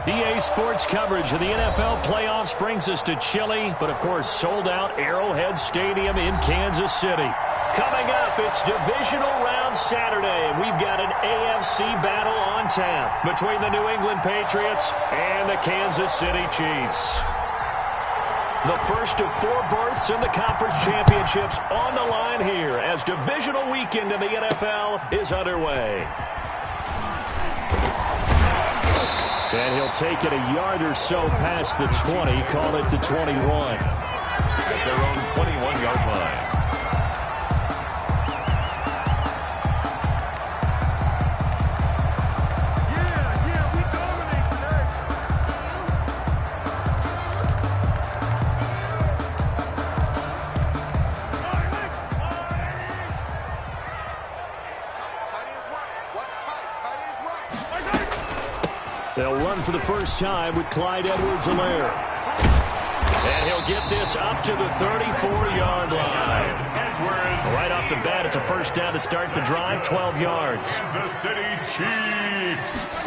EA Sports coverage of the NFL playoffs brings us to chilly, but of course sold-out Arrowhead Stadium in Kansas City. Coming up, it's Divisional Round Saturday. We've got an AFC battle on tap between the New England Patriots and the Kansas City Chiefs. The first of 4 berths in the conference championships on the line here as divisional weekend in the NFL is underway. And he'll take it a yard or so past the 20, call it the 21. At their own 21-yard line. They'll run for the first time with Clyde Edwards-Helaire. And he'll get this up to the 34-yard line. Right off the bat, it's a first down to start the drive, 12 yards. Kansas City Chiefs.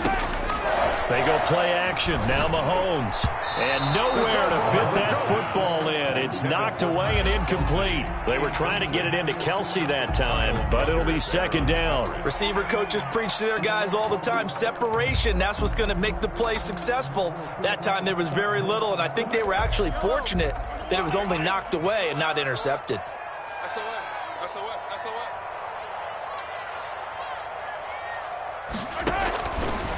They go play action. Now Mahomes. And nowhere to fit that football in. It's knocked away and incomplete. They were trying to get it into Kelsey that time, but it'll be second down. Receiver coaches preach to their guys all the time. Separation, that's what's going to make the play successful. That time there was very little, and I think they were actually fortunate that it was only knocked away and not intercepted.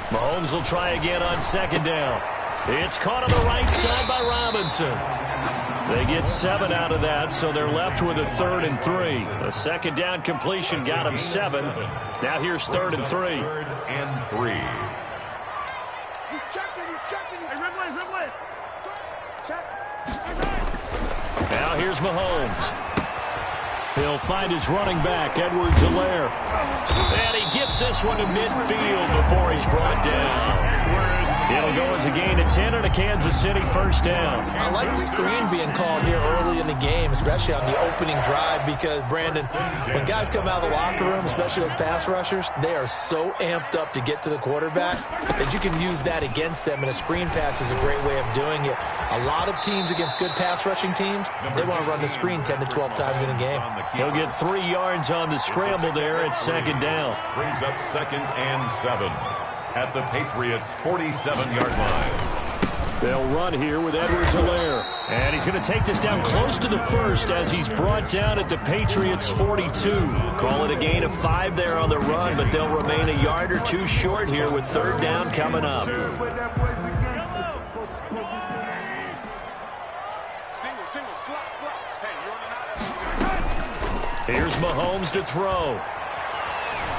Mahomes will try again on second down. It's caught on the right side by Robinson. They get 7 out of that, so they're left with a 3rd and 3. A second down completion got him 7. Now here's 3rd and 3. 3rd and 3. He's checking. Hey, Ridley. Check. Now here's Mahomes. He'll find his running back, Edwards-Helaire. And he gets this one to midfield before he's brought down. It'll go as a gain of 10 and a Kansas City first down. I like the screen being called here early in the game, especially on the opening drive, because, Brandon, when guys come out of the locker room, especially those pass rushers, they are so amped up to get to the quarterback that you can use that against them, and a screen pass is a great way of doing it. A lot of teams against good pass rushing teams, they want to run the screen 10 to 12 times in a game. He'll get 3 yards on the scramble there at second down. Brings up 2nd and 7 at the Patriots' 47-yard line. They'll run here with Edwards-Helaire. And he's going to take this down close to the first as he's brought down at the Patriots' 42. Call it a gain of 5 there on the run, but they'll remain a yard or 2 short here with 3rd down coming up. Here's Mahomes to throw.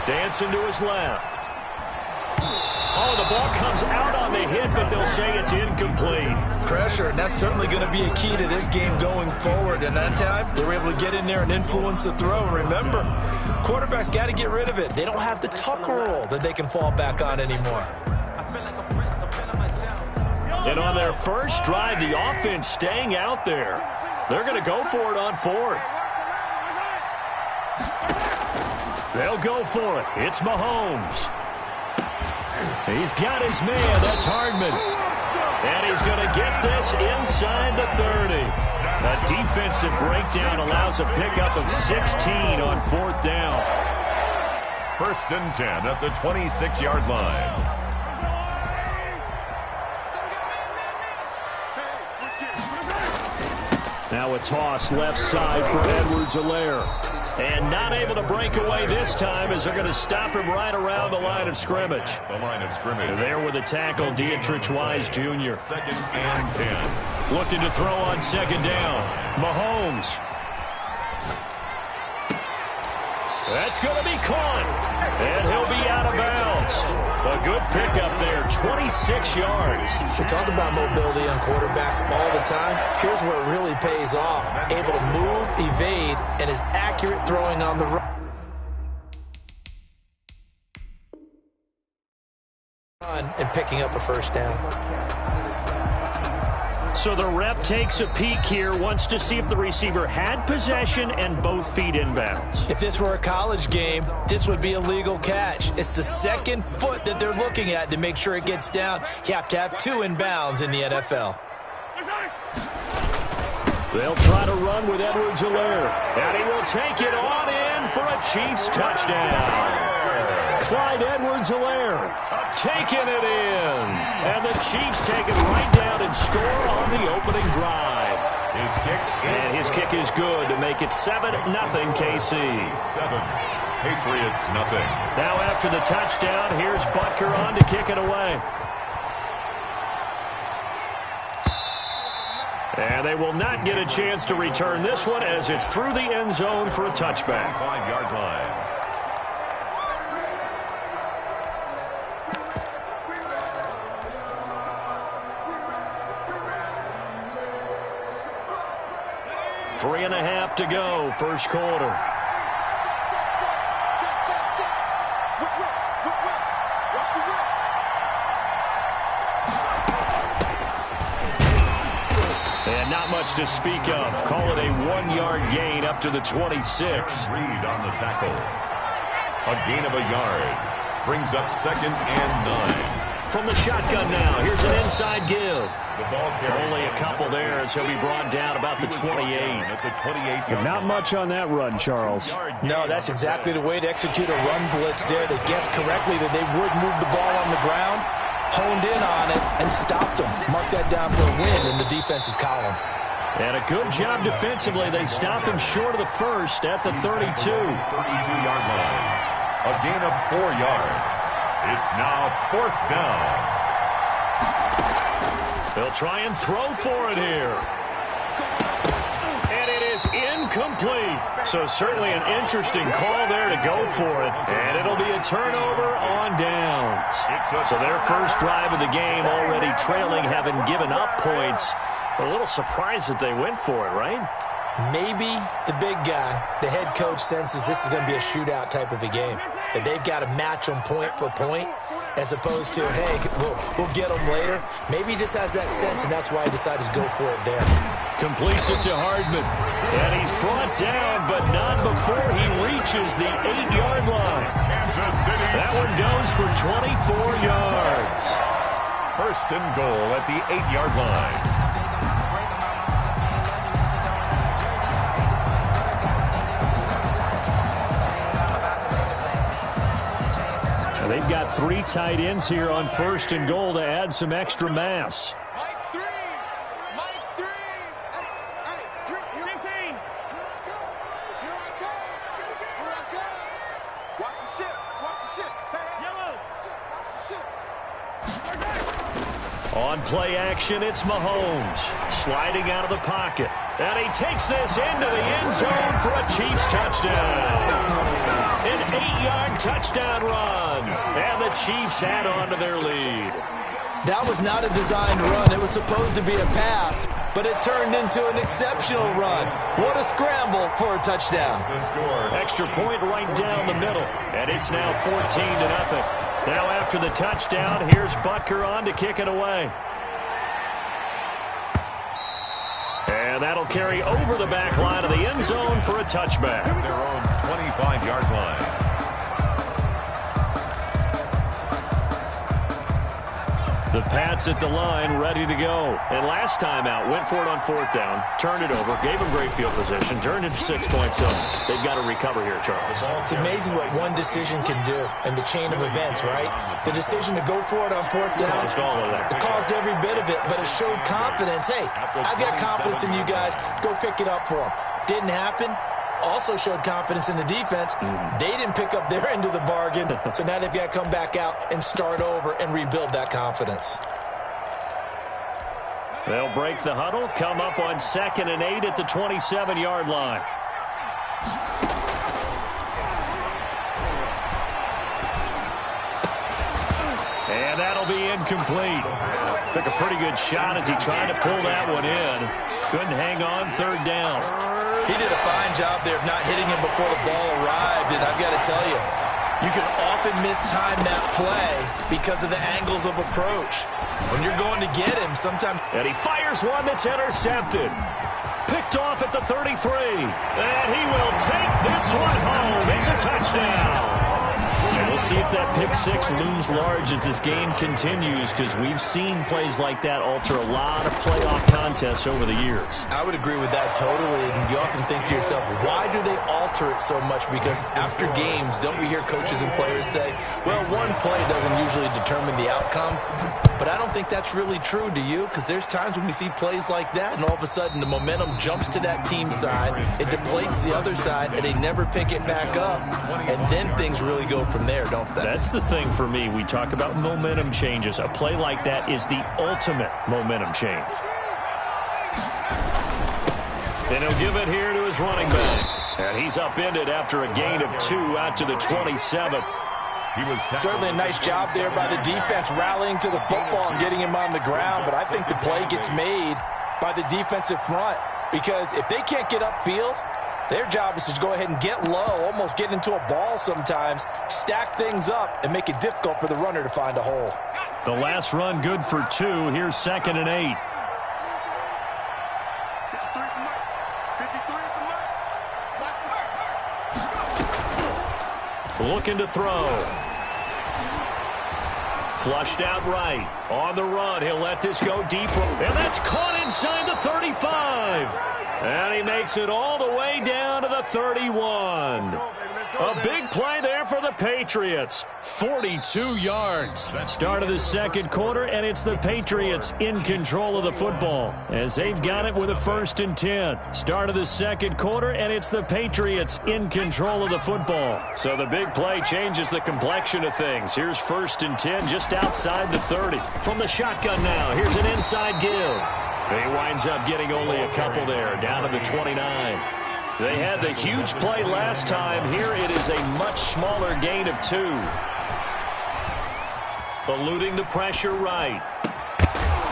Dancing to his left. Oh, the ball comes out on the hit, but they'll say it's incomplete. Pressure, and that's certainly going to be a key to this game going forward. And that time, they were able to get in there and influence the throw. And remember, quarterbacks got to get rid of it. They don't have the Tucker rule that they can fall back on anymore. And on their first drive, the offense staying out there. They're going to go for it on 4th. They'll go for it. It's Mahomes. He's got his man. That's Hardman. And he's going to get this inside the 30. A defensive breakdown allows a pickup of 16 on 4th down. 1st and 10 at the 26-yard line. Now a toss left side for Edwards-Helaire. And not able to break away this time as they're going to stop him right around the line of scrimmage. The line of scrimmage. There with the tackle, Dietrich Wise Jr. 2nd and 10. Looking to throw on second down. Mahomes. That's going to be caught. And he'll be out of bounds. A good pickup there, 26 yards. We talk about mobility on quarterbacks all the time. Here's where it really pays off. Able to move, evade, and is accurate throwing on the run and picking up a first down. So the ref takes a peek here, wants to see if the receiver had possession and both feet inbounds. If this were a college game, this would be a legal catch. It's the second foot that they're looking at to make sure it gets down. You have to have 2 inbounds in the NFL. They'll try to run with Edwards-Helaire. And he will take it on in for a Chiefs touchdown. Clyde Edwards-Helaire taking it in. And the Chiefs take it right down and score on the opening drive. His kick is good to make it 7-0 KC. 7. Patriots nothing. Now after the touchdown, here's Butker on to kick it away. And they will not get a chance to return this one as it's through the end zone for a touchback. 5-yard line. Three and a half to go, first quarter. And not much to speak of. Call it a 1-yard gain up to the 26. Reed on the tackle. A gain of a yard. Brings up 2nd and 9. From the shotgun now, here's an inside give. The ball carrier. Only a couple there as he'll be brought down about the 28. At the 28. Not much on that run, Charles. No, that's exactly the way to execute a run blitz there. They guessed correctly that they would move the ball on the ground, honed in on it, and stopped them. Mark that down for a win in the defense's column. And a good job defensively. They stopped him short of the first at the 32. 32-yard line. A gain of 4 yards. It's now 4th down. They'll try and throw for it here. And it is incomplete. So certainly an interesting call there to go for it. And it'll be a turnover on downs. So their first drive of the game already trailing, having given up points. A little surprised that they went for it, right? Maybe the big guy, the head coach, senses this is going to be a shootout type of a game. That they've got to match them point for point as opposed to, hey, we'll get them later. Maybe he just has that sense, and that's why he decided to go for it there. Completes it to Hardman. And he's brought down, but not before he reaches the 8-yard line. That one goes for 24 yards. 1st and goal at the 8-yard line. They've got 3 tight ends here on 1st and goal to add some extra mass. Mike 3. Mike 3. Hey, you're 15. Here I come. Watch the ship. Watch the ship. Hey, yellow. Watch the ship. On play action, it's Mahomes. Sliding out of the pocket. And he takes this into the end zone for a Chiefs touchdown. An 8-yard touchdown run. And the Chiefs add on to their lead. That was not a designed run. It was supposed to be a pass, but it turned into an exceptional run. What a scramble for a touchdown. Extra point right down the middle. And it's now 14-0. Now after the touchdown, here's Butker on to kick it away. And that'll carry over the back line of the end zone for a touchback. Their own 25-yard line. The Pats at the line, ready to go. And last time out, went for it on 4th down, turned it over, gave them great field position, turned it to 6 points. So they've got to recover here, Charles. It's amazing what one decision can do in the chain of events, right? The decision to go for it on 4th down, it caused every bit of it, but it showed confidence. Hey, I've got confidence in you guys. Go pick it up for them. Didn't happen. Also showed confidence in the defense. They didn't pick up their end of the bargain, so now they've got to come back out and start over and rebuild that confidence. They'll break the huddle, come up on 2nd and 8 at the 27-yard line. And that'll be incomplete. Took a pretty good shot as he tried to pull that one in. Couldn't hang on 3rd down. He did a fine job there of not hitting him before the ball arrived, and I've got to tell you, You can often mistime that play because of the angles of approach. When you're going to get him, sometimes... And he fires one that's intercepted. Picked off at the 33. And he will take this one home. It's a touchdown. And we'll see if that pick six looms large as this game continues, because we've seen plays like that alter a lot of playoff contests over the years. I would agree with that totally. And you often think to yourself, why do they alter it so much? Because after games, don't we hear coaches and players say, well, one play doesn't usually determine the outcome? But I don't think that's really true, do you? Because there's times when we see plays like that, and all of a sudden the momentum jumps to that team side, it deflates the other side, and they never pick it back up, and then things really go from there, don't they? That's the thing for me. We talk about momentum changes. A play like that is the ultimate momentum change. And he'll give it here to his running back. And he's upended after a gain of 2 out to the 27. Certainly a nice job there by the defense rallying to the football and getting him on the ground, but I think the play gets made by the defensive front, because if they can't get upfield, their job is to go ahead and get low, almost get into a ball sometimes, stack things up, and make it difficult for the runner to find a hole. The last run good for 2. Here's 2nd and 8. 53 looking to throw. Flushed out right. On the run. He'll let this go deep. And that's caught inside the 35. And he makes it all the way down to the 31. A big play there for the Patriots. 42 yards. Start of the second quarter, and it's the Patriots in control of the football as they've got it with a 1st and 10. Start of the second quarter, and it's the Patriots in control of the football. So the big play changes the complexion of things. Here's 1st and 10 just outside the 30. From the shotgun now, here's an inside give. He winds up getting only a couple there, down to the 29. They had the huge play last time. Here it is a much smaller gain of 2. Eluding the pressure right.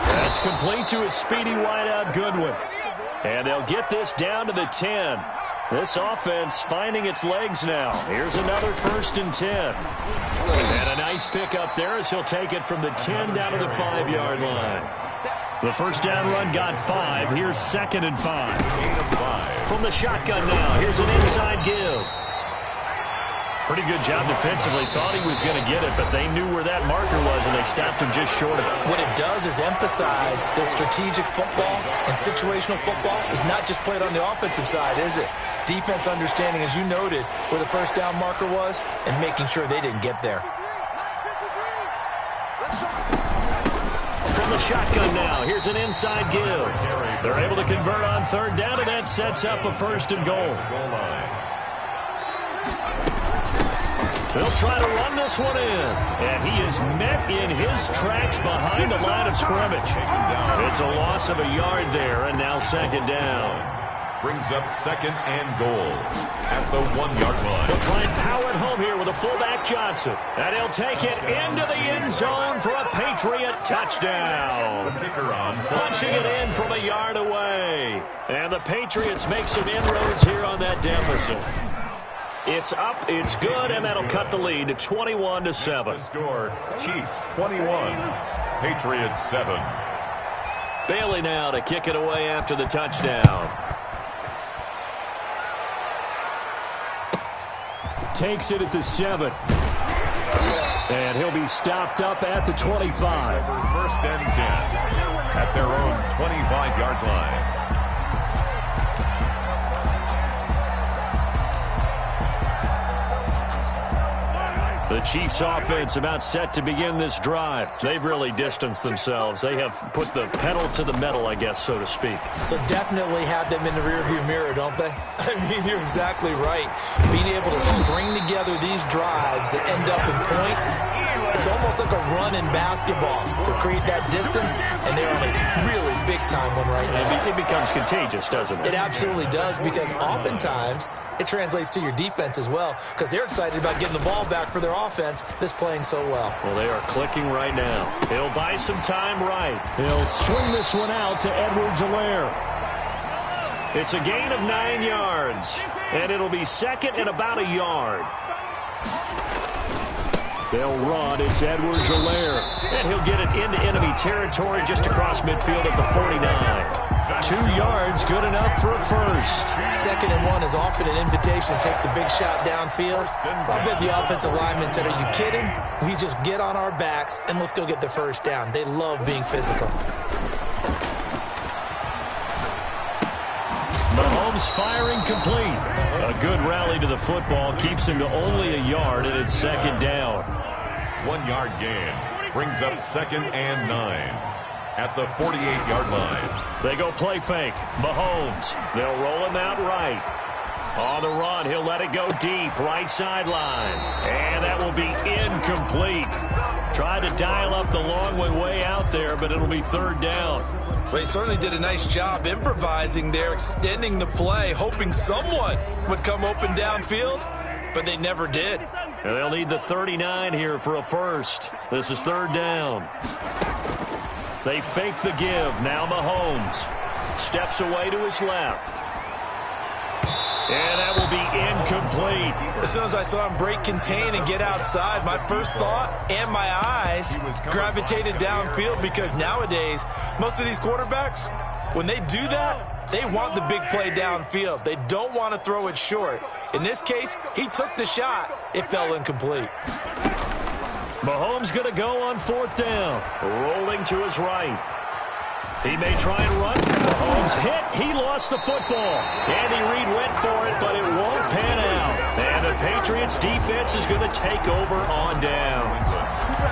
That's complete to a speedy wideout Goodwin. And they'll get this down to the 10. This offense finding its legs now. Here's another 1st and 10. And a nice pickup there as he'll take it from the 10 down to the 5-yard line. The first down run got 5. Here's 2nd and 5. From the shotgun now, here's an inside give. Pretty good job defensively. Thought he was going to get it, but they knew where that marker was, and they stopped him just short of it. What it does is emphasize that strategic football and situational football is not just played on the offensive side, is it? Defense understanding, as you noted, where the first down marker was and making sure they didn't get there. From the shotgun now, here's an inside give. They're able to convert on 3rd down, and that sets up a 1st and goal. They'll try to run this one in, and he is met in his tracks behind the line of scrimmage. It's a loss of a yard there, and now 2nd down. Brings up 2nd and goal at the 1-yard line. They'll try and power it home here with a fullback Johnson. And he'll take it into the end zone for a Patriot touchdown. Punching it in from a yard away. And the Patriots make some inroads here on that deficit. It's up, it's good, and that'll cut the lead to 21-7. Score, Chiefs 21, Patriots 7. Bailey now to kick it away after the touchdown. Takes it at the 7. And he'll be stopped up at the 25. 1st and 10 at their own 25-yard line. The Chiefs offense about set to begin this drive. They've really distanced themselves. They have put the pedal to the metal, I guess, so to speak. So definitely have them in the rearview mirror, don't they? I mean, you're exactly right. Being able to string together these drives that end up in points, it's almost like a run in basketball to create that distance, and they're on a really big-time one right now. It becomes contagious, doesn't it? It absolutely does, because oftentimes it translates to your defense as well, because they're excited about getting the ball back for their offense that's playing so well. Well, they are clicking right now. He'll buy some time right. He'll swing this one out to Edwards-Helaire. It's a gain of 9 yards, and it'll be 2nd and about a yard. They'll run. It's Edwards-Helaire. And he'll get it into enemy territory just across midfield at the 49. 2 yards, good enough for a first. 2nd and 1 is often an invitation to take the big shot downfield. I bet the offensive lineman said, are you kidding? We just get on our backs and let's go get the first down. They love being physical. Mahomes firing complete. A good rally to the football keeps him to only a yard, and it's 2nd down. 1 yard gain brings up 2nd and 9 at the 48-yard line. They go play fake. Mahomes. They'll roll him out right. On the run, he'll let it go deep. Right sideline. And that will be incomplete. Tried to dial up the long way out there, but it'll be 3rd down. Well, he certainly did a nice job improvising there, extending the play, hoping someone would come open downfield, but they never did. And they'll need the 39 here for a first. This is 3rd down. They fake the give. Now Mahomes steps away to his left. And that will be incomplete. As soon as I saw him break contain and get outside, my first thought and my eyes gravitated downfield, because nowadays, most of these quarterbacks, when they do that, they want the big play downfield. They don't want to throw it short. In this case, he took the shot. It fell incomplete. Mahomes going to go on 4th down. Rolling to his right. He may try and run. Mahomes hit. He lost the football. Andy Reid went for it, but it won't pan out. And the Patriots defense is going to take over on down.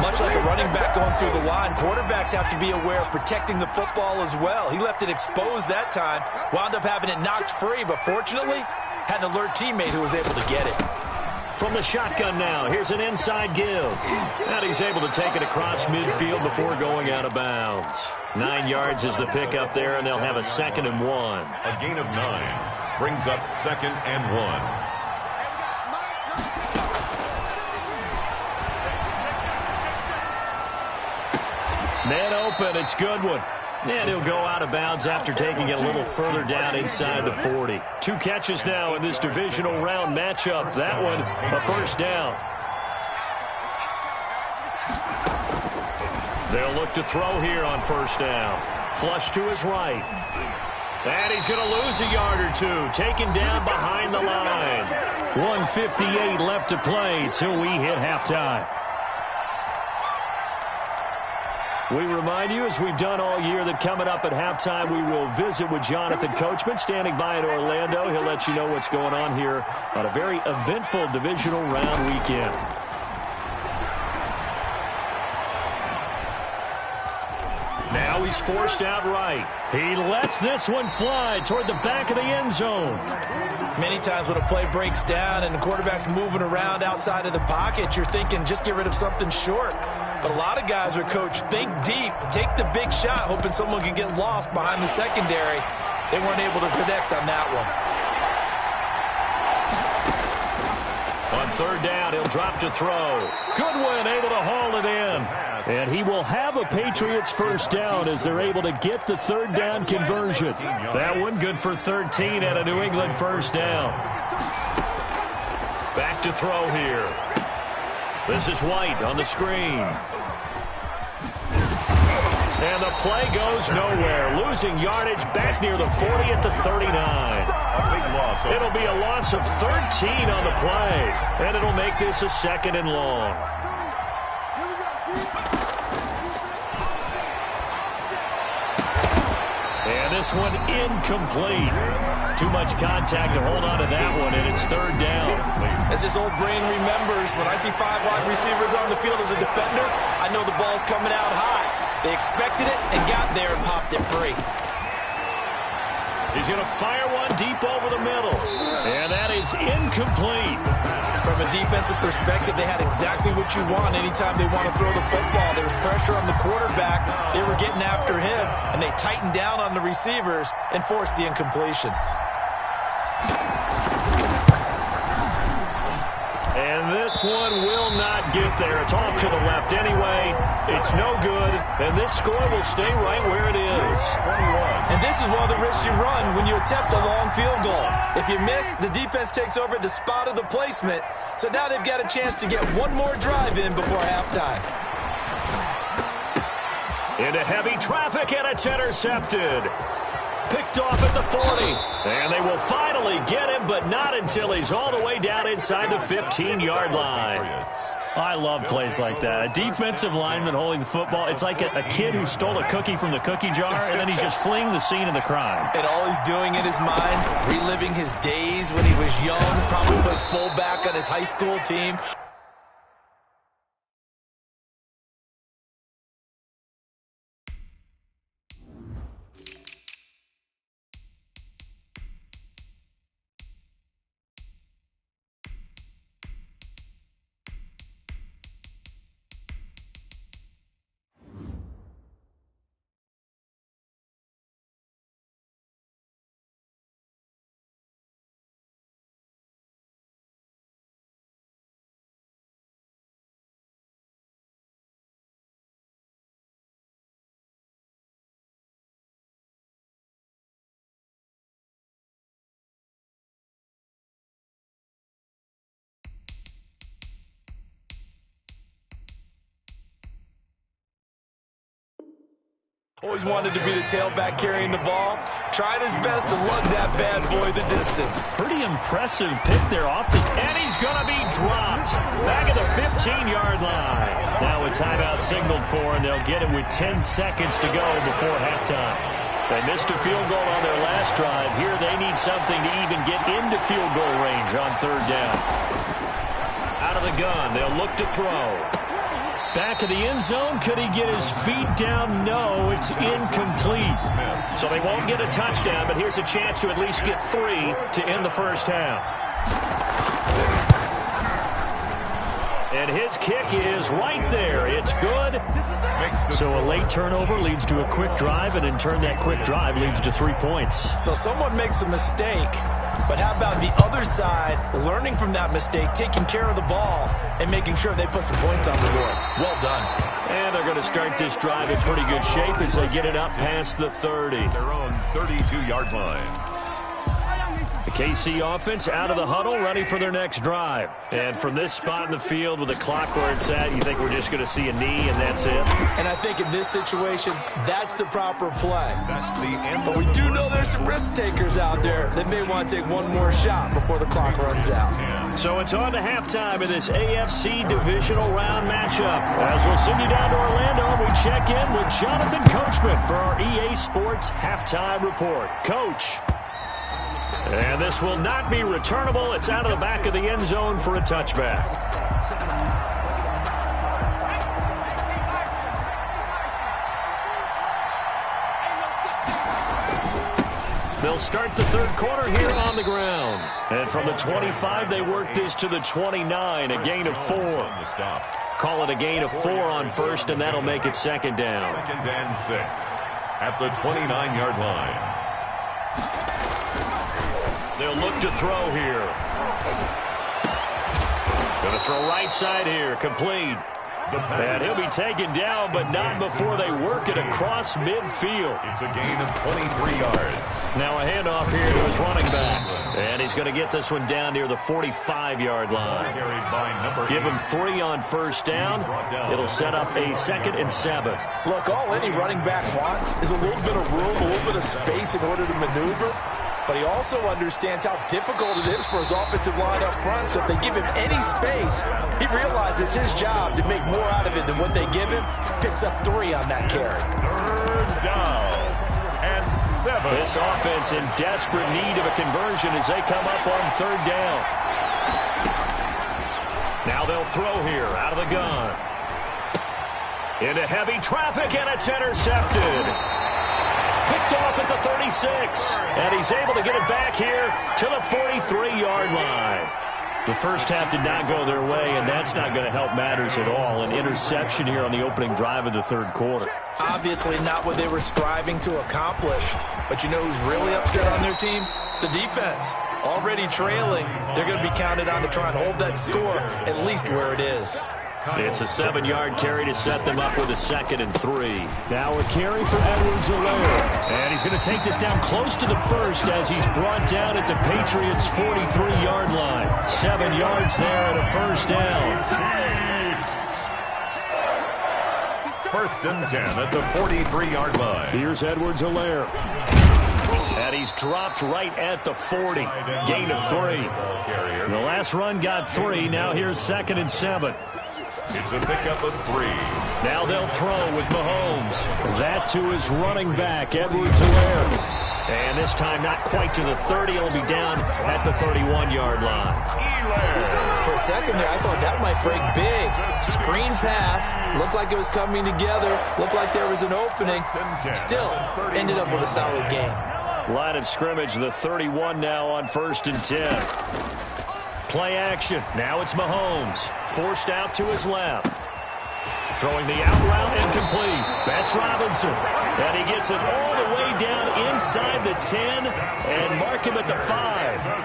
Much like a running back going through the line, quarterbacks have to be aware of protecting the football as well. He left it exposed that time, wound up having it knocked free, but fortunately, had an alert teammate who was able to get it. From the shotgun now, here's an inside give. And he's able to take it across midfield before going out of bounds. 9 yards is the pickup there, and they'll have a 2nd and 1. A gain of 9 brings up 2nd and 1. Man open, it's Goodwin. And he'll go out of bounds after taking it a little further down inside the 40. 2 catches now in this divisional round matchup. That one, a first down. They'll look to throw here on 1st down. Flush to his right. And he's going to lose a yard or 2. Taken down behind the line. 1:58 left to play till we hit halftime. We remind you, as we've done all year, that coming up at halftime, we will visit with Jonathan Coachman, standing by in Orlando. He'll let you know what's going on here on a very eventful divisional round weekend. Now he's forced out right. He lets this one fly toward the back of the end zone. Many times when a play breaks down and the quarterback's moving around outside of the pocket, you're thinking just get rid of something short. But a lot of guys are coached, think deep, take the big shot, hoping someone can get lost behind the secondary. They weren't able to connect on that one. On 3rd down, he'll drop to throw. Goodwin able to haul it in. And he will have a Patriots first down as they're able to get the 3rd down conversion. That one good for 13 and a New England first down. Back to throw here. This is White on the screen. And the play goes nowhere. Losing yardage back near the 40 at the 39. A big loss. It'll be a loss of 13 on the play. And it'll make this a 2nd and long. And this one incomplete. Too much contact to hold on to that one, and it's 3rd down. As this old brain remembers, when I see 5 wide receivers on the field as a defender, I know the ball's coming out high. They expected it and got there and popped it free. He's going to fire one deep over the middle. And that is incomplete. From a defensive perspective, they had exactly what you want anytime they want to throw the football. There was pressure on the quarterback. They were getting after him, and they tightened down on the receivers and forced the incompletion. And this one will not get there. It's off to the left anyway. It's no good. And this score will stay right where it is. 21. And this is one of the risks you run when you attempt a long field goal. If you miss, the defense takes over at the spot of the placement. So now they've got a chance to get one more drive in before halftime. Into heavy traffic, and it's intercepted. Picked off at the 40. And they will finally get him, but not until he's all the way down inside the 15-yard line. I love plays like that. A defensive lineman holding the football. It's like a kid who stole a cookie from the cookie jar, and then he's just fleeing the scene of the crime. And all he's doing in his mind, reliving his days when he was young, probably played fullback on his high school team. Always wanted to be the tailback carrying the ball. Tried his best to lug that bad boy the distance. Pretty impressive pick there off the... And he's going to be dropped back at the 15-yard line. Now a timeout signaled for, and they'll get it with 10 seconds to go before halftime. They missed a field goal on their last drive. Here they need something to even get into field goal range on third down. Out of the gun, they'll look to throw. Back of the end zone, could he get his feet down? No, it's incomplete. So they won't get a touchdown, but here's a chance to at least get 3 to end the first half. And his kick is right there. It's good. So a late turnover leads to a quick drive, and in turn that quick drive leads to 3 points. So someone makes a mistake, but how about the other side learning from that mistake, taking care of the ball, and making sure they put some points on the board? Well done. And they're going to start this drive in pretty good shape as they get it up past the 30. Their own 32-yard line. The KC offense out of the huddle, ready for their next drive. And from this spot in the field with the clock where it's at, you think we're just going to see a knee and that's it? And I think in this situation, that's the proper play. That's the end. But we do know there's some risk takers out there that may want to take one more shot before the clock runs out. So it's on to halftime in this AFC divisional round matchup. As we'll send you down to Orlando, we check in with Jonathan Coachman for our EA Sports Halftime Report. Coach. And this will not be returnable. It's out of the back of the end zone for a touchback. They'll start the third quarter here on the ground. And from the 25, they work this to the 29, a gain of 4. Call it a gain of 4 on first, and that'll make it second down. Second and 6 at the 29-yard line. They'll look to throw here. Going to throw right side here, complete. And he'll be taken down, but not before they work it across midfield. It's a gain of 23 yards. Now a handoff here to his running back. And he's going to get this one down near the 45-yard line. Give him 3 on first down. It'll set up a 2nd and 7. Look, all any running back wants is a little bit of room, a little bit of space in order to maneuver. But he also understands how difficult it is for his offensive line up front. So if they give him any space, he realizes his job to make more out of it than what they give him. Picks up 3 on that carry. Third down and 7. This offense in desperate need of a conversion as they come up on third down. Now they'll throw here out of the gun. Into heavy traffic, and it's intercepted. Picked off at the 36, and he's able to get it back here to the 43-yard line. The first half did not go their way, and that's not going to help matters at all. An interception here on the opening drive of the third quarter. Obviously not what they were striving to accomplish. But you know who's really upset on their team? The defense. already trailing, they're going to be counted on to try and hold that score at least where it is. It's a 7-yard carry to set them up with a 2nd and 3. Now a carry for Edwards-Helaire. And he's going to take this down close to the first as he's brought down at the Patriots' 43-yard line. 7 yards there and a first down. First and 10 at the 43-yard line. Here's Edwards-Helaire. And he's dropped right at the 40. Gain of 3. The last run got 3. Now here's 2nd and 7. It's a pickup of 3. Now they'll throw with Mahomes. That to his running back, Edwards-Helaire. And this time not quite to the 30. It'll be down at the 31-yard line. For a second there, I thought that might break big. Screen pass. Looked like it was coming together. Looked like there was an opening. Still ended up with a solid game. Line of scrimmage, the 31 now on 1st and 10. Play action. Now it's Mahomes. Forced out to his left. Throwing the out route incomplete. That's Robinson. And he gets it all the way down inside the 10 and mark him at the 5.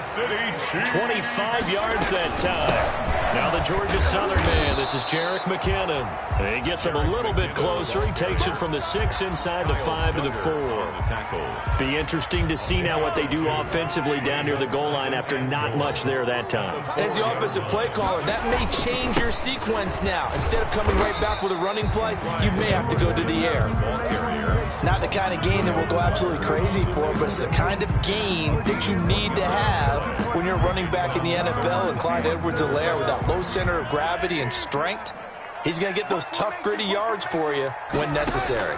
25 yards that time. Now the Georgia Southern man. This is Jerick McKinnon. He gets him a little bit closer. He takes it from the 6 inside the 5 to the 4. Be interesting to see now what they do offensively down near the goal line after not much there that time. As the offensive play caller, that may change your sequence now. Instead of coming right back with a running play, you may have to go to the air. Not the kind of game that we'll go absolutely crazy for, but it's the kind of game that you need to have when you're running back in the NFL. And Clyde Edwards-Helaire, with that low center of gravity and strength, he's going to get those tough, gritty yards for you when necessary.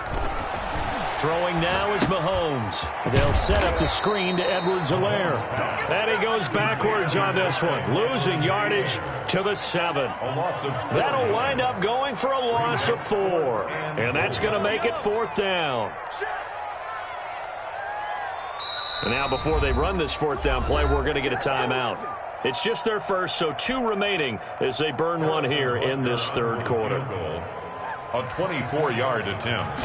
Throwing now is Mahomes. They'll set up the screen to Edwards-Helaire. And he goes backwards on this one, losing yardage to the 7. That'll wind up going for a loss of 4. And that's going to make it 4th down. And now before they run this 4th down play, we're going to get a timeout. It's just their first, so 2 remaining as they burn one here in this 3rd quarter. A 24-yard attempt.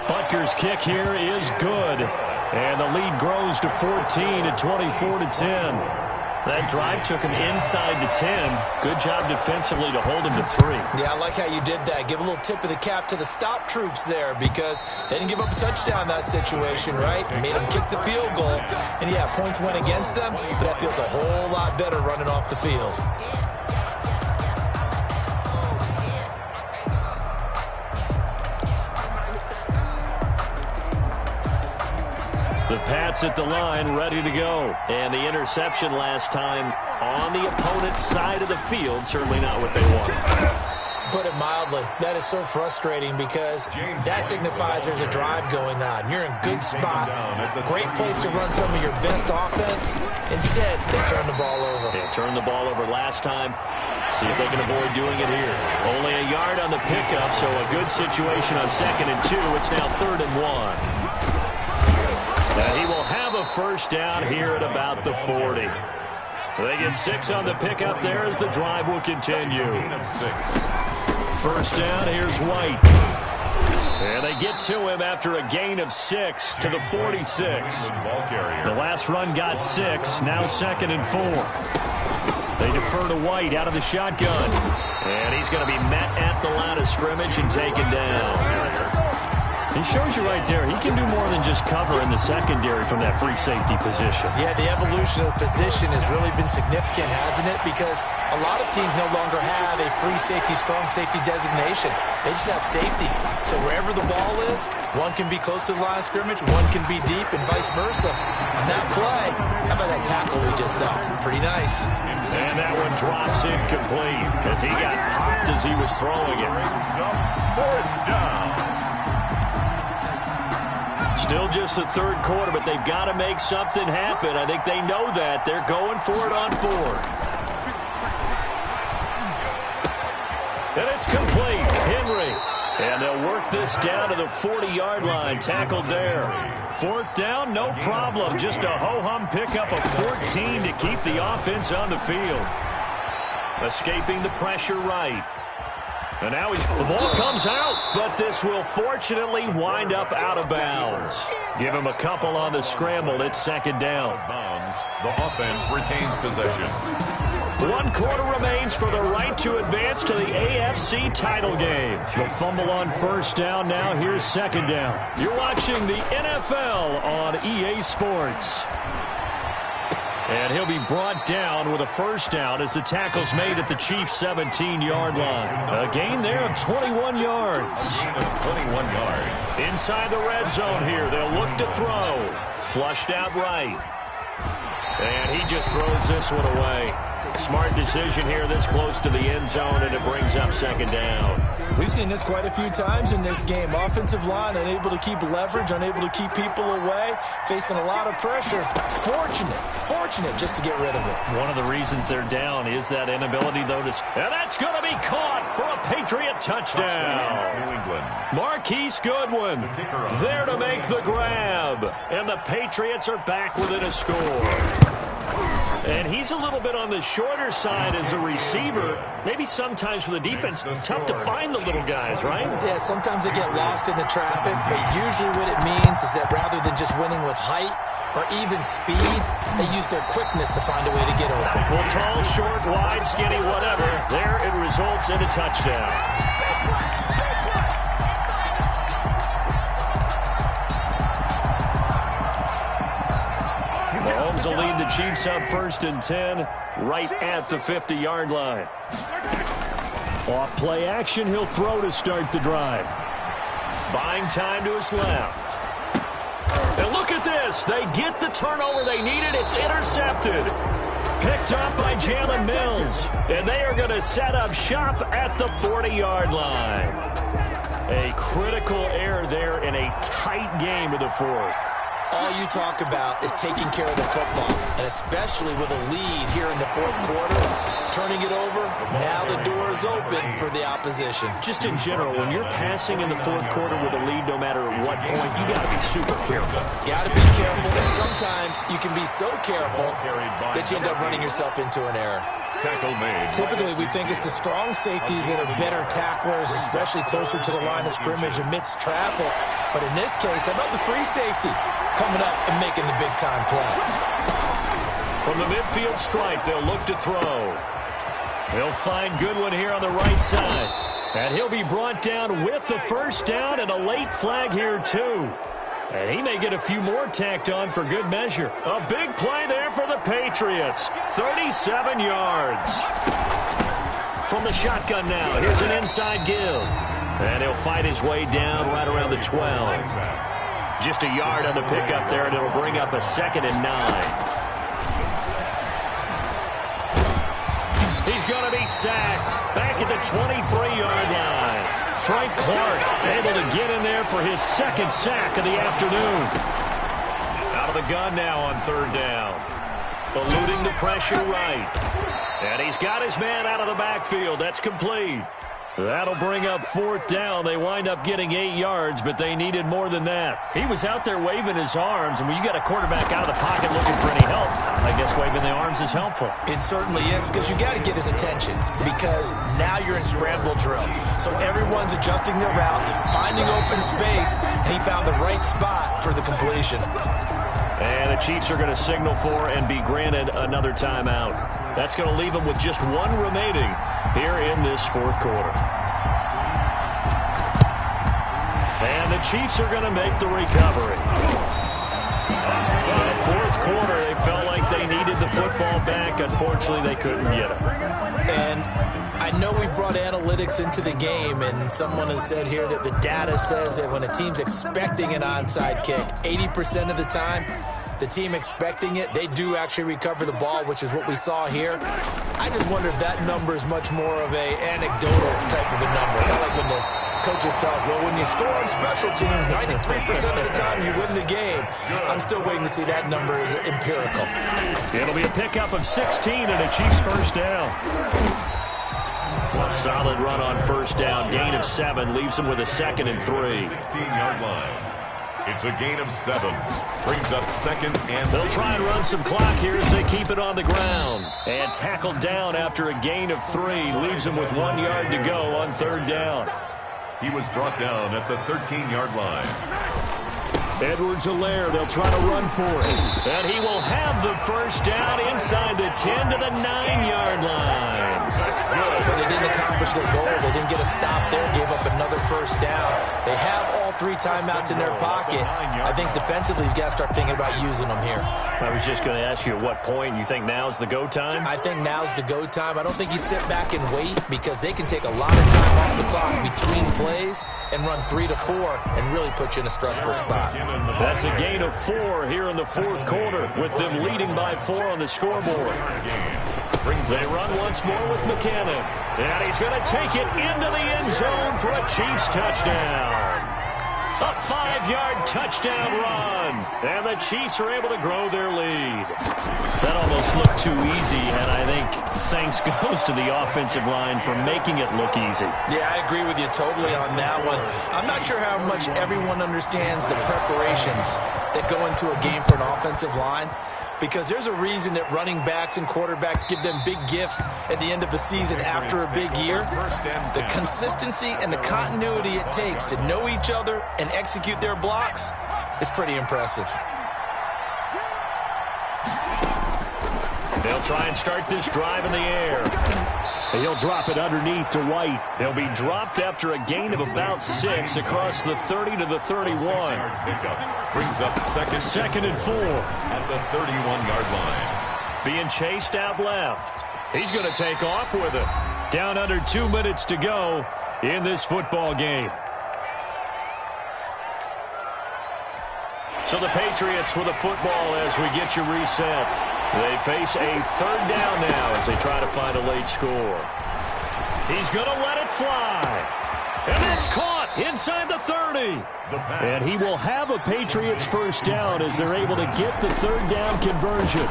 Butker's kick here is good. And the lead grows to 14 at 24-10. That drive took him inside the 10. Good job defensively to hold him to 3. Yeah, I like how you did that. Give a little tip of the cap to the stop troops there because they didn't give up a touchdown in that situation, right? Made them kick the field goal. And, yeah, points went against them, but that feels a whole lot better running off the field. The Pats at the line, ready to go. And the interception last time on the opponent's side of the field. Certainly not what they wanted. Put it mildly, that is so frustrating because that signifies there's a drive going on. You're in a good spot. Great place to run some of your best offense. Instead, they turn the ball over. They turned the ball over last time. See if they can avoid doing it here. Only a yard on the pickup, so a good situation on 2nd and 2. It's now 3rd and 1. And he will have a first down here at about the 40. They get 6 on the pickup there as the drive will continue. First down, here's White. And they get to him after a gain of 6 to the 46. The last run got 6, now 2nd and 4. They defer to White out of the shotgun. And he's going to be met at the line of scrimmage and taken down. He shows you right there, he can do more than just cover in the secondary from that free safety position. Yeah, the evolution of the position has really been significant, hasn't it? Because a lot of teams no longer have a free safety, strong safety designation. They just have safeties. So wherever the ball is, one can be close to the line of scrimmage, one can be deep, and vice versa. On that play, how about that tackle we just saw? Pretty nice. And that one drops incomplete as he got popped as he was throwing it. 4th down. Still just the 3rd quarter, but they've got to make something happen. I think they know that. They're going for it on 4th. And it's complete. Henry. And they'll work this down to the 40-yard line. Tackled there. 4th down, no problem. Just a ho-hum pickup of 14 to keep the offense on the field. Escaping the pressure right. And now the ball comes out, but this will fortunately wind up out of bounds. Give him a couple on the scramble. It's second down. The offense retains possession. 1 quarter remains for the right to advance to the AFC title game. The fumble on first down. Now here's second down. You're watching the NFL on EA Sports. And he'll be brought down with a first down as the tackle's made at the Chiefs' 17-yard line. A gain there of 21 yards. Gain of 21 yards. Inside the red zone here. They'll look to throw. Flushed out right. And he just throws this one away. Smart decision here this close to the end zone, and it brings up second down. We've seen this quite a few times in this game. Offensive line unable to keep leverage, unable to keep people away, facing a lot of pressure. Fortunate just to get rid of it. One of the reasons they're down is that inability, though, to... And that's going to be caught for a Patriot touchdown. New England. Marquise Goodwin there to make the grab. And the Patriots are back within a score. And he's a little bit on the shorter side as a receiver. Maybe sometimes for the defense, tough to find the little guys, right? Yeah, sometimes they get lost in the traffic, but usually what it means is that rather than just winning with height or even speed, they use their quickness to find a way to get open. Well, tall, short, wide, skinny, whatever, there it results in a touchdown. Mahomes will lead the Chiefs up 1st and 10, right at the 50-yard line. Off play action, he'll throw to start the drive. Buying time to his left. And look at this. They get the turnover they needed. It's intercepted. Picked up by Jalen Mills. And they are going to set up shop at the 40-yard line. A critical error there in a tight game of the fourth. All you talk about is taking care of the football, and especially with a lead here in the fourth quarter, turning it over, now the door is open for the opposition. Just in general, when you're passing in the fourth quarter with a lead, no matter what point, you got to be super careful. Got to be careful, and sometimes you can be so careful that you end up running yourself into an error. Tackle made. Typically, we think it's the strong safeties that are better tacklers, especially closer to the line of scrimmage amidst traffic. But in this case, how about the free safety coming up and making the big-time play? From the midfield stripe, they'll look to throw. They'll find Goodwin here on the right side. And he'll be brought down with the first down and a late flag here, too. And he may get a few more tacked on for good measure. A big play there for the Patriots. 37 yards. From the shotgun now, here's an inside give. And he'll fight his way down right around the 12. Just a yard on the pickup there, and it'll bring up a 2nd and 9. He's going to be sacked back at the 23-yard line. Frank Clark able to get in there for his 2nd sack of the afternoon. Out of the gun now on 3rd down. Eluding the pressure right. And he's got his man out of the backfield. That's complete. That'll bring up 4th down. They wind up getting 8 yards, but they needed more than that. He was out there waving his arms, and when you got a quarterback out of the pocket looking for any help, I guess waving the arms is helpful. It certainly is, because you got to get his attention, because now you're in scramble drill. So everyone's adjusting their routes, finding open space, and he found the right spot for the completion. And the Chiefs are going to signal for and be granted another timeout. That's going to leave them with just 1 remaining here in this fourth quarter. And the Chiefs are going to make the recovery. So fourth quarter, they felt like they needed the football back. Unfortunately, they couldn't get it. And I know we brought analytics into the game, and someone has said here that the data says that when a team's expecting an onside kick, 80% of the time, the team expecting it, they do actually recover the ball, which is what we saw here. I just wonder if that number is much more of a anecdotal type of a number. Kind of like when the coaches tell us, well, when you score on special teams, 93% of the time you win the game. I'm still waiting to see that number is empirical. It'll be a pickup of 16 and a Chiefs first down. A solid run on first down. Gain of 7 leaves them with a 2nd and 3. 16-yard line. It's a gain of 7. Brings up second and They'll try and run some clock here as they keep it on the ground. And tackled down after a gain of 3. Leaves him with 1 yard to go on 3rd down. He was brought down at the 13-yard line. Edwards-Helaire, they'll try to run for it. And he will have the first down inside the 10 to the 9-yard line. So they didn't accomplish their goal. They didn't get a stop there, gave up another first down. They have all 3 timeouts in their pocket. I think defensively you've got to start thinking about using them here. I was just going to ask you at what point you think now's the go time? I think now's the go time. I don't think you sit back and wait because they can take a lot of time off the clock between plays and run 3 to 4 and really put you in a stressful spot. That's a gain of 4 here in the 4th quarter with them leading by 4 on the scoreboard. They run once more with McKinnon. And he's going to take it into the end zone for a Chiefs touchdown. A 5-yard touchdown run. And the Chiefs are able to grow their lead. That almost looked too easy, and I think thanks goes to the offensive line for making it look easy. Yeah, I agree with you totally on that one. I'm not sure how much everyone understands the preparations that go into a game for an offensive line, because there's a reason that running backs and quarterbacks give them big gifts at the end of the season after a big year. The consistency and the continuity it takes to know each other and execute their blocks is pretty impressive. They'll try and start this drive in the air. He'll drop it underneath to White. They'll be dropped after a gain of about 6 across the 30 to the 31. Brings up second and 4 at the 31-yard line. Being chased out left. He's going to take off with it. Down under 2 minutes to go in this football game. So the Patriots with the football as we get you reset. They face a 3rd down now as they try to find a late score. He's going to let it fly. And that's caught inside the 30. And he will have a Patriots first down as they're able to get the 3rd down conversion.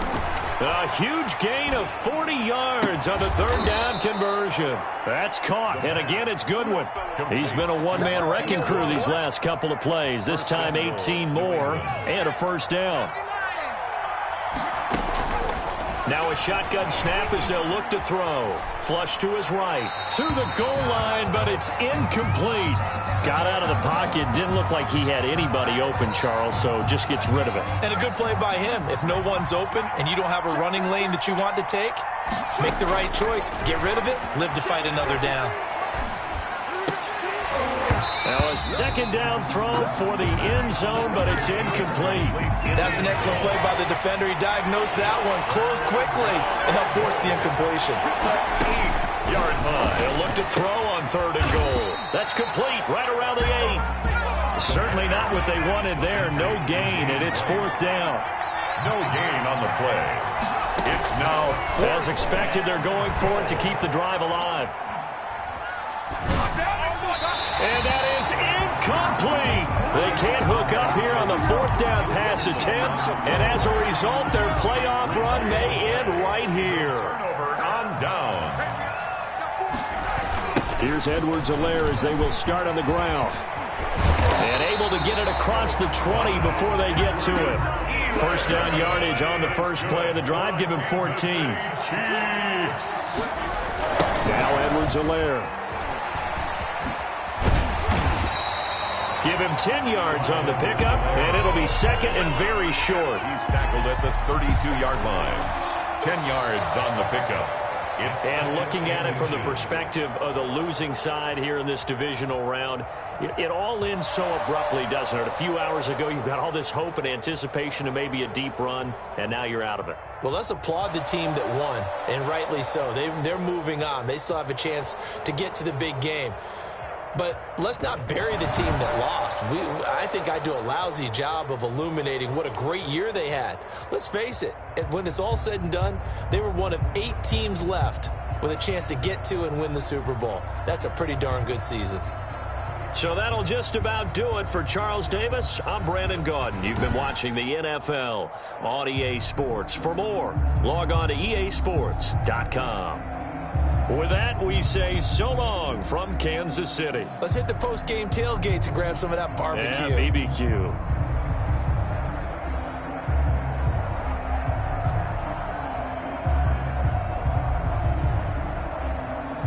A huge gain of 40 yards on the 3rd down conversion. That's caught, and again, it's Goodwin. He's been a one-man wrecking crew these last couple of plays. This time 18 more and a first down. Now a shotgun snap as they'll look to throw. Flush to his right. To the goal line, but it's incomplete. Got out of the pocket. Didn't look like he had anybody open, Charles, so just gets rid of it. And a good play by him. If no one's open and you don't have a running lane that you want to take, make the right choice. Get rid of it. Live to fight another down. Now a 2nd down throw for the end zone, but it's incomplete. That's an excellent play by the defender. He diagnosed that one, closed quickly, and helped force the incompletion. 8-yard line. They'll look to throw on 3rd and goal. That's complete right around the 8. Certainly not what they wanted there. No gain, and it's 4th down. No gain on the play. It's now as expected. They're going for it to keep the drive alive. And that is incomplete. They can't hook up here on the 4th down pass attempt. And as a result, their playoff run may end right here. turnover on downs. Here's Edwards-Helaire as they will start on the ground. And able to get it across the 20 before they get to it. First down yardage on the first play of the drive. Give him 14. Chiefs. Now Edwards-Helaire. Give him 10 yards on the pickup, and it'll be 2nd and very short. He's tackled at the 32-yard line. 10 yards on the pickup. And looking at it from the perspective of the losing side here in this divisional round, it all ends so abruptly, doesn't it? A few hours ago, you got all this hope and anticipation of maybe a deep run, and now you're out of it. Well, let's applaud the team that won, and rightly so. They're moving on. They still have a chance to get to the big game. But let's not bury the team that lost. I think I do a lousy job of illuminating what a great year they had. Let's face it, when it's all said and done, they were one of 8 teams left with a chance to get to and win the Super Bowl. That's a pretty darn good season. So that'll just about do it for Charles Davis. I'm Brandon Gaudin. You've been watching the NFL on EA Sports. For more, log on to easports.com. With that, we say so long from Kansas City. Let's hit the post-game tailgates and grab some of that barbecue. Yeah, BBQ.